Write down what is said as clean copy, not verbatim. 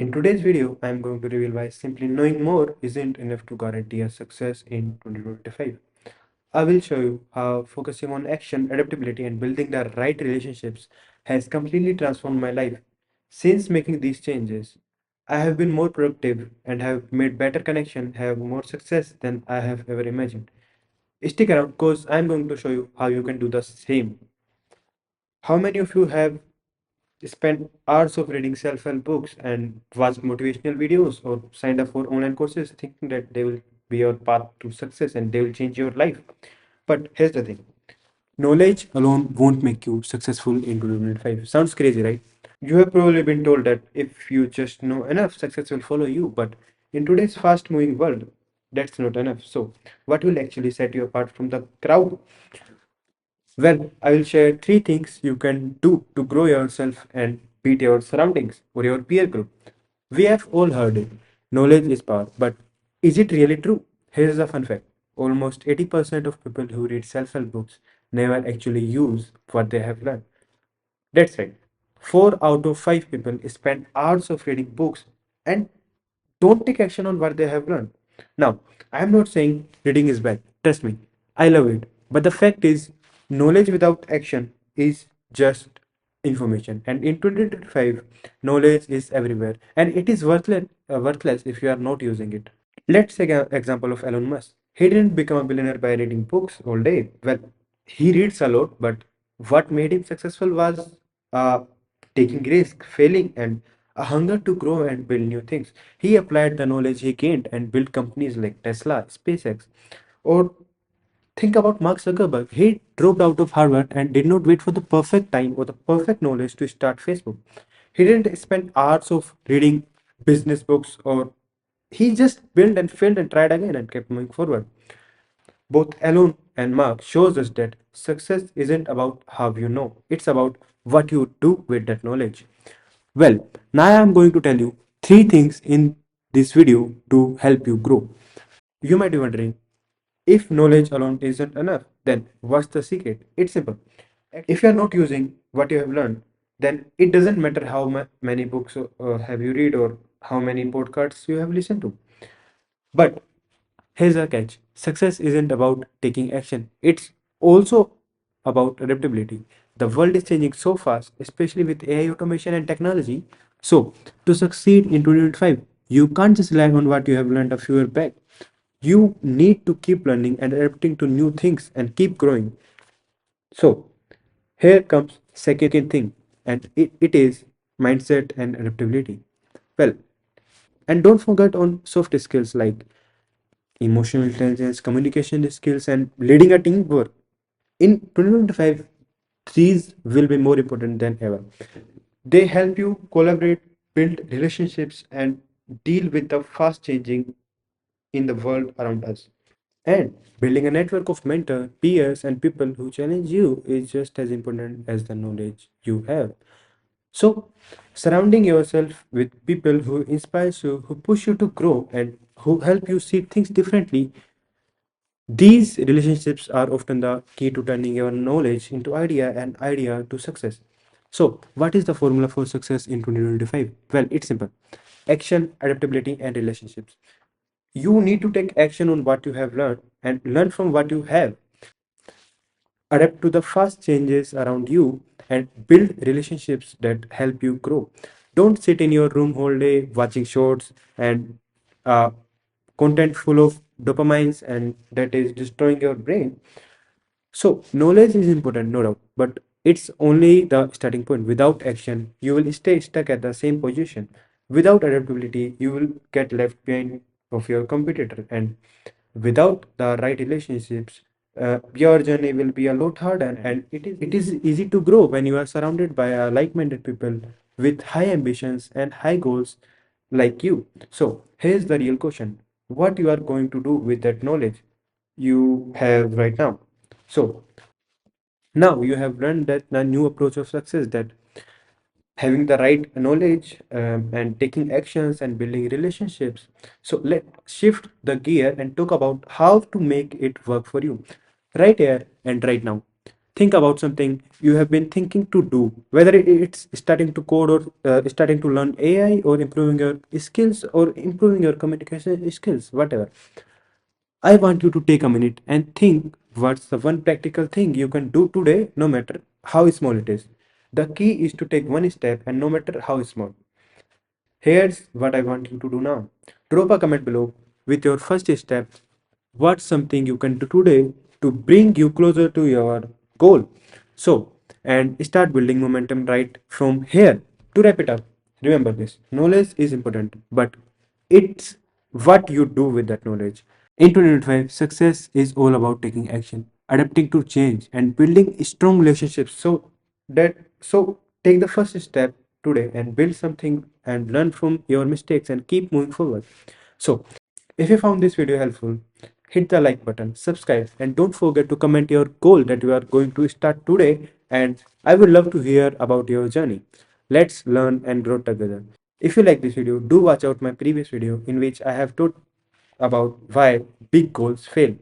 In today's video, I am going to reveal why simply knowing more isn't enough to guarantee a success in 2025. I will show you how focusing on action, adaptability, and building the right relationships has completely transformed my life. Since making these changes, I have been more productive and have made better connection, have more success than I have ever imagined. Stick around because I am going to show you how you can do the same. How many of you have spent hours of reading self-help books and watched motivational videos or signed up for online courses thinking that they will be your path to success and they will change your life? But here's the thing. Knowledge alone won't make you successful in 2025. Sounds crazy, right? You have probably been told that if you just know enough, success will follow you. But in today's fast-moving world, that's not enough. So, what will actually set you apart from the crowd? Well, I will share three things you can do to grow yourself and beat your surroundings or your peer group. We have all heard it. Knowledge is power, but is it really true? Here's a fun fact. Almost 80% of people who read self-help books never actually use what they have learned. That's right. 4 out of 5 people spend hours of reading books and don't take action on what they have learned. Now, I am not saying reading is bad. Trust me, I love it. But the fact is, knowledge without action is just information. And in 2025, knowledge is everywhere, and it is worthless if you are not using it. Let's take an example of Elon Musk. He didn't become a billionaire by reading books all day. Well, he reads a lot, but what made him successful was taking risk, failing, and a hunger to grow and build new things. He applied the knowledge he gained and built companies like Tesla, SpaceX, or think about Mark Zuckerberg. He dropped out of Harvard and did not wait for the perfect time or the perfect knowledge to start Facebook. He didn't spend hours of reading business books or he just built and failed and tried again and kept moving forward. Both Elon and Mark shows us that success isn't about how you know, it's about what you do with that knowledge. Well, now I am going to tell you three things in this video to help you grow. You might be wondering, if knowledge alone isn't enough, then what's the secret? It's simple. If you're not using what you have learned, then it doesn't matter how many books have you read or how many podcasts you have listened to. But here's a catch. Success isn't about taking action. It's also about adaptability. The world is changing so fast, especially with AI automation and technology. So, to succeed in 2025, you can't just rely on what you have learned a few years back. You need to keep learning and adapting to new things and keep growing. So, here comes second thing, and it is mindset and adaptability. Well, and don't forget on soft skills like emotional intelligence, communication skills, and leading a teamwork. In 2025, these will be more important than ever. They help you collaborate, build relationships, and deal with the fast changing in the world around us. And building a network of mentors, peers, and people who challenge you is just as important as the knowledge you have. So, surrounding yourself with people who inspire you, who push you to grow, and who help you see things differently. These relationships are often the key to turning your knowledge into idea and idea to success. So, what is the formula for success in 2025? Well, it's simple. Action, adaptability, and relationships. You need to take action on what you have learned and learn from what you have. Adapt to the fast changes around you and build relationships that help you grow. Don't sit in your room all day watching shorts and uh, content full of dopamines and that is destroying your brain. So, knowledge is important, no doubt, but it's only the starting point. Without action, you will stay stuck at the same position. Without adaptability, you will get left behind of your competitor, and without the right relationships, your journey will be a lot harder. And it is easy to grow when you are surrounded by like-minded people with high ambitions and high goals like you. So, here's the real question: what you are going to do with that knowledge you have right now? So now you have learned that the new approach of success that having the right knowledge and taking actions and building relationships. So let's shift the gear and talk about how to make it work for you right here and right now. Think about something you have been thinking to do, whether it's starting to code or starting to learn AI or improving your skills or improving your communication skills, whatever. I want you to take a minute and think what's the one practical thing you can do today, no matter how small it is. The key is to take one step, and no matter how small. Here's what I want you to do now. Drop a comment below with your first step. What's something you can do today to bring you closer to your goal? So, and start building momentum right from here. To wrap it up, remember this knowledge is important, but it's what you do with that knowledge. In 2025, success is all about taking action, adapting to change, and building strong relationships. So take the first step today and build something and learn from your mistakes and keep moving forward. So, if you found this video helpful, hit the like button, subscribe, and don't forget to comment your goal that you are going to start today. And I would love to hear about your journey. Let's learn and grow together. If you like this video, do watch out my previous video in which I have taught about why big goals fail.